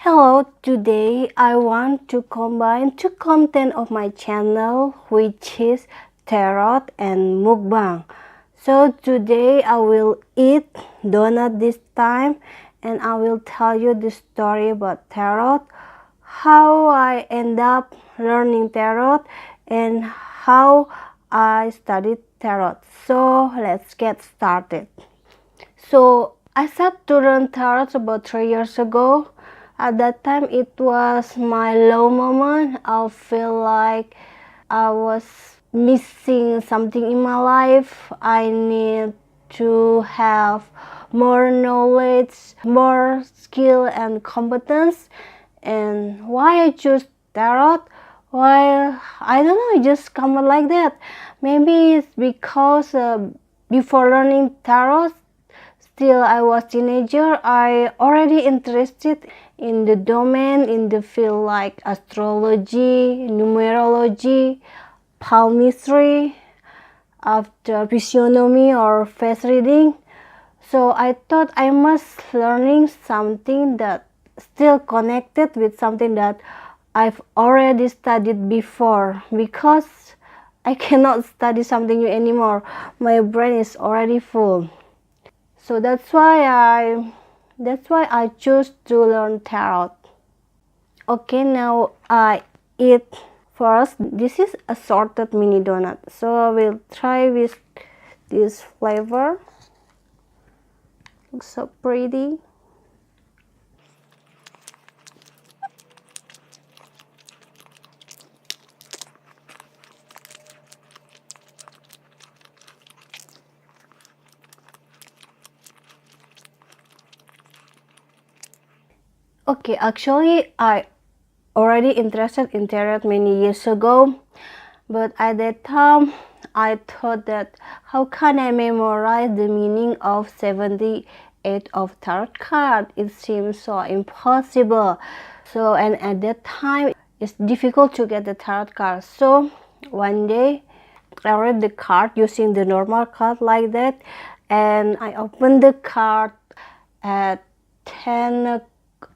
Hello, today I want to combine two content of my channel, which is tarot and mukbang. So today I will eat donut this time, and I will tell you the story about tarot, how I end up learning tarot, and how I studied tarot. So let's get started. So I started to learn tarot about 3 years ago. At that time, it was my low moment. I feel like I was missing something in my life. I need to have more knowledge, more skill and competence. And why I choose tarot? Well, I don't know, it just come out like that. Maybe it's because before learning tarot, still I was teenager, I already interested in the domain, in the field like astrology, numerology, palmistry, after physiognomy or face reading. So I thought I must learning something that still connected with something that I've already studied before, because I cannot study something new anymore. My brain is already full. So that's why I choose to learn tarot. Okay, now I eat first. This is assorted mini donut. So I will try with this flavor. Looks so pretty. Okay, actually I already interested in tarot many years ago, but at that time I thought that how can I memorize the meaning of 78 of tarot card? It seems so impossible. So, and at that time it's difficult to get the tarot card. So one day I read the card using the normal card like that, and I opened the card at 10,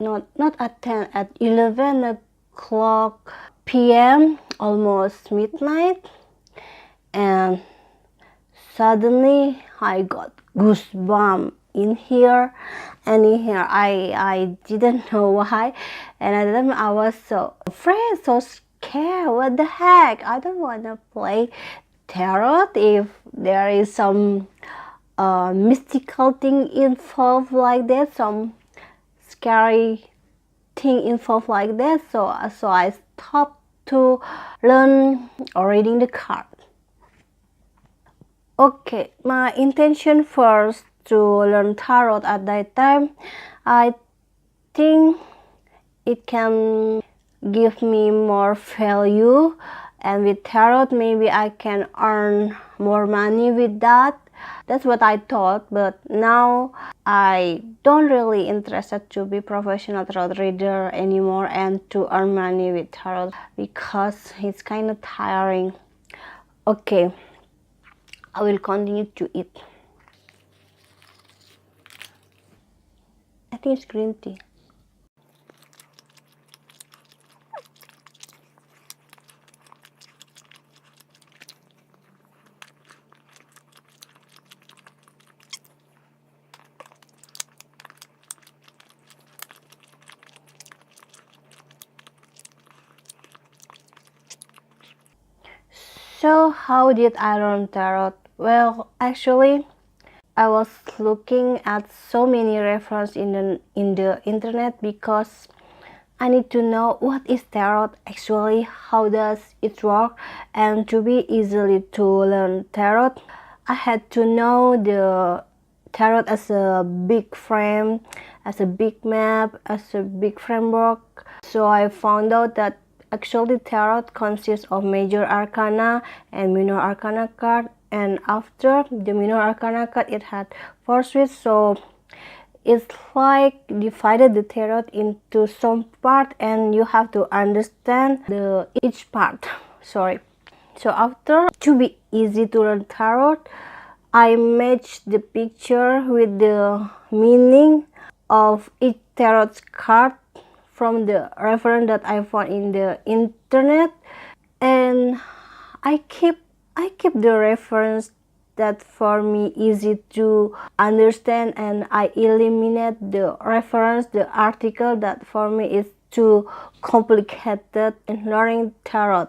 not at 10, at 11 o'clock p.m., almost midnight, and suddenly I got goosebumps in here and in here. I didn't know why, and at the time I was so afraid, so scared. What the heck? I don't want to play tarot if there is some mystical thing involved like that, some scary thing involved like that. So I stopped to learn or reading the card. Okay, my intention first to learn tarot at that time, I think it can give me more value, and with tarot maybe I can earn more money with that. That's what I thought, but now I don't really interested to be professional tarot reader anymore and to earn money with tarot, because it's kind of tiring. Okay, I will continue to eat. I think it's green tea. So how did I learn tarot? Well, actually, I was looking at so many references in the internet, because I need to know what is tarot actually, how does it work, and to be easily to learn tarot, I had to know the tarot as a big frame, as a big map, as a big framework. So I found out that actually tarot consists of major arcana and minor arcana card, and after the minor arcana card it had 4 suites. So it's like divided the tarot into some part, and you have to understand each part. Sorry. So after, to be easy to learn tarot, I matched the picture with the meaning of each tarot card from the reference that I found in the internet, and I keep the reference that for me easy to understand, and I eliminate the reference, the article that for me is too complicated in learning tarot.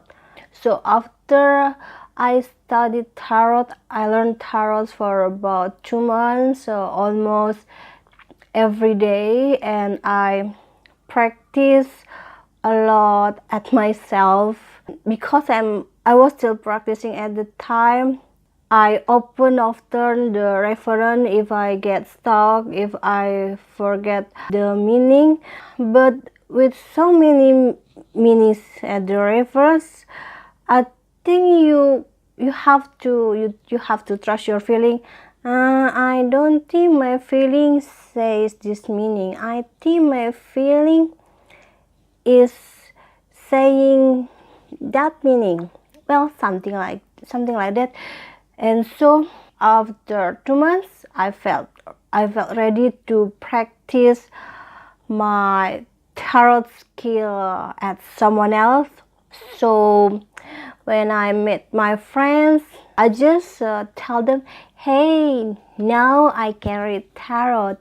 So after I studied tarot, I learned tarot for about 2 months, so almost every day, and I practice a lot at myself because I was still practicing at the time. I open often the reference if I get stuck, if I forget the meaning. But with so many meanings at the reference, I think you have to trust your feeling. I don't think my feeling says this meaning. I think my feeling is saying that meaning. Well, something like that. And so after 2 months, I felt ready to practice my tarot skill at someone else. So when I met my friends, I just tell them, hey, now I can read tarot.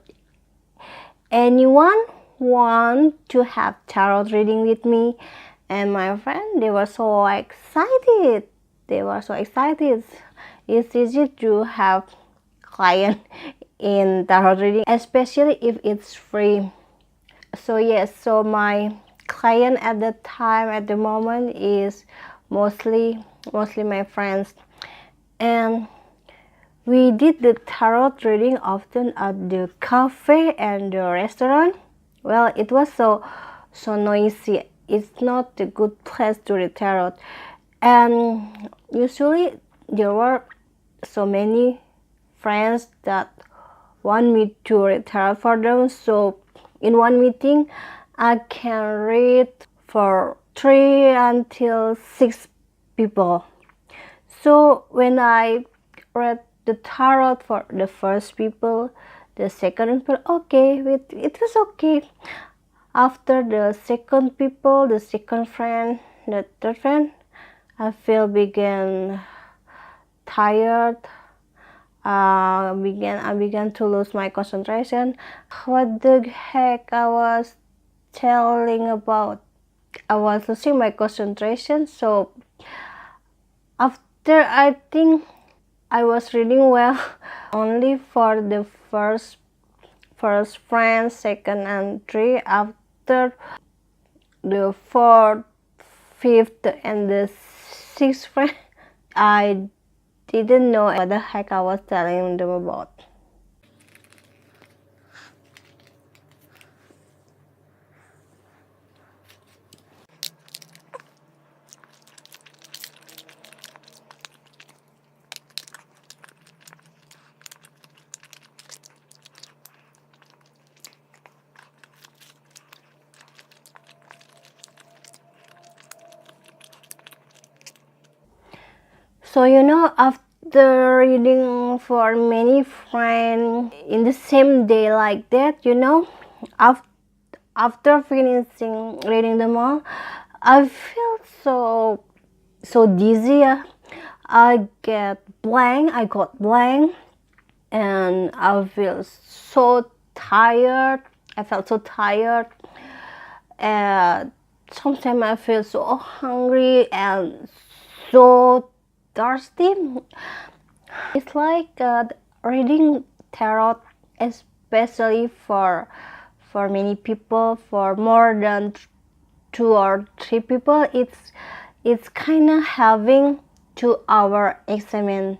Anyone want to have tarot reading with me? And my friend, they were so excited. It's easy to have client in tarot reading, especially if it's free. So yes, so my client at the time, at the moment, is mostly my friends, and we did the tarot reading often at the cafe and the restaurant. Well, it was so noisy. It's not a good place to read tarot, and usually there were so many friends that want me to read tarot for them. So in one meeting, I can read for 3 until 6 people. So when I read the tarot for the first people, the second people, okay, it was okay. After the second people, the second friend, the third friend, I began tired. I began to lose my concentration. What the heck I was telling about? I was losing my concentration. So after, I think I was reading well only for the first friend, second and third. After the fourth, fifth, and the sixth friend, I didn't know what the heck I was telling them about. So after reading for many friends in the same day like that, after finishing reading them all, I feel so dizzy. I got blank, and I feel so tired. I felt so tired, and sometimes I feel so hungry and so thirsty. It's like reading tarot, especially for many people, for more than 2 or 3 people. It's kind of having 2-hour exam.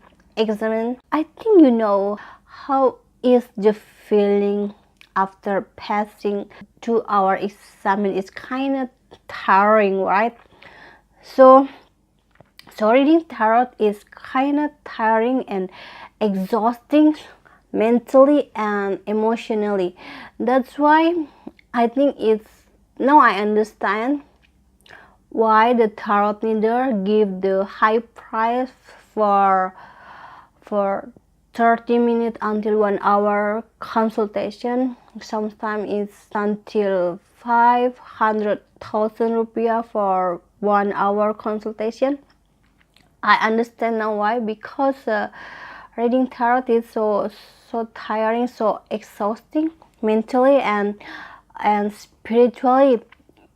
I think how is the feeling after passing 2-hour exam. It's kind of tiring, right? So reading tarot is kind of tiring and exhausting mentally and emotionally. That's why I think now I understand why the tarot reader give the high price for 30 minutes until 1 hour consultation. Sometimes it's until 500,000 rupiah for 1 hour consultation. I understand now why, because reading tarot is so tiring, so exhausting mentally and spiritually.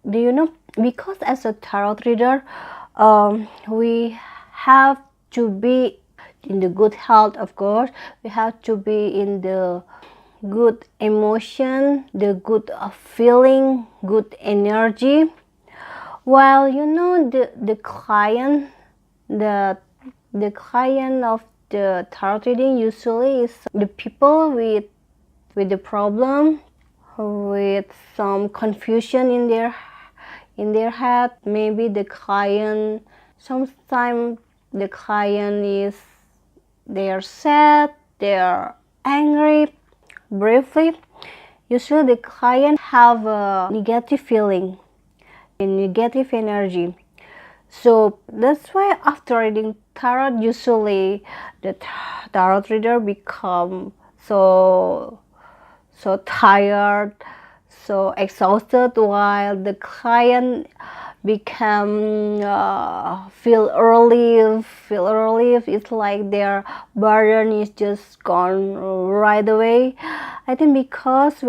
Do you know? Because as a tarot reader, we have to be in the good health, of course. We have to be in the good emotion, the good feeling, good energy. While you know the client, the client of the tarot reading usually is the people with the problem, with some confusion in their head. Maybe the client, sometimes the client is, they are sad, they are angry. Briefly, usually the client have a negative feeling, a negative energy. So that's why after reading tarot, usually the tarot reader become so tired, so exhausted, while the client become feel relief. It's like their burden is just gone right away. I think because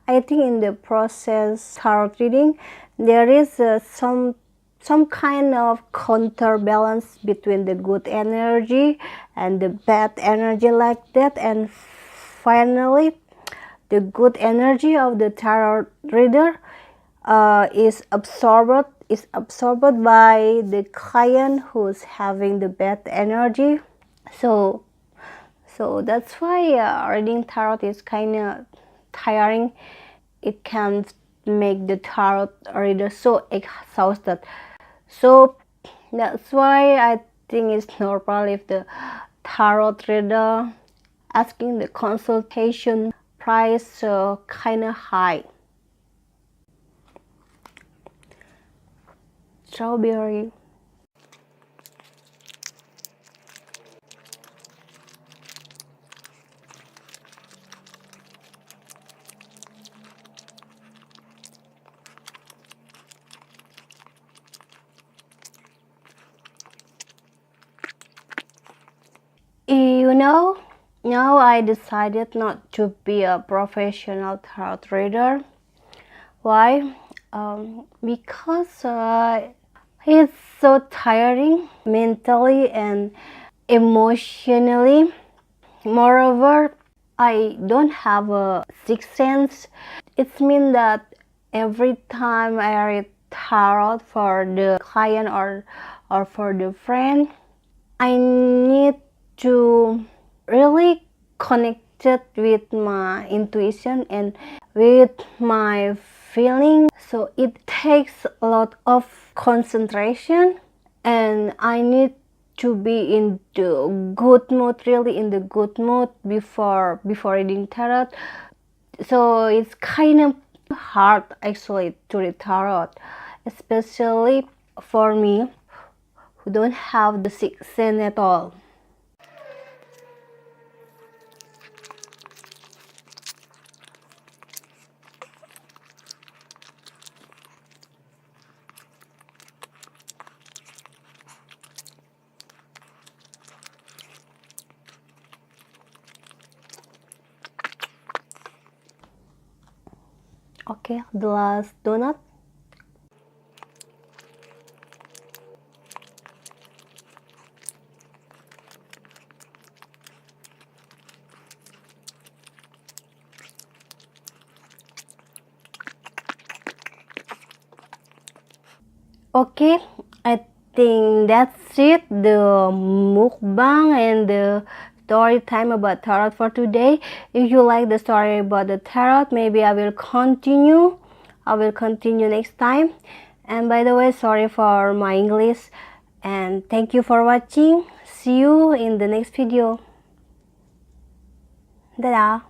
I think in the process tarot reading, there is some kind of counterbalance between the good energy and the bad energy, like that, and finally the good energy of the tarot reader is absorbed by the client who's having the bad energy. So that's why reading tarot is kind of tiring. It can make the tarot reader so exhausted. So that's why I think it's normal if the tarot reader asking the consultation price kind of high. Strawberry. You know, now I decided not to be a professional tarot reader. Why? Because it's so tiring mentally and emotionally. Moreover, I don't have a sixth sense. It means that every time I read tarot for the client or for the friend, I need to really connect it with my intuition and with my feeling. So it takes a lot of concentration, and I need to be in the good mood, really in the good mood before reading tarot. So it's kind of hard actually to read tarot, especially for me who don't have the sixth sense at all. Okay, the last donut. Okay, I think that's it, the mukbang and the story time about tarot for today. If you like the story about the tarot, maybe I will continue next time. And by the way, sorry for my English, and thank you for watching. See you in the next video. Dadah.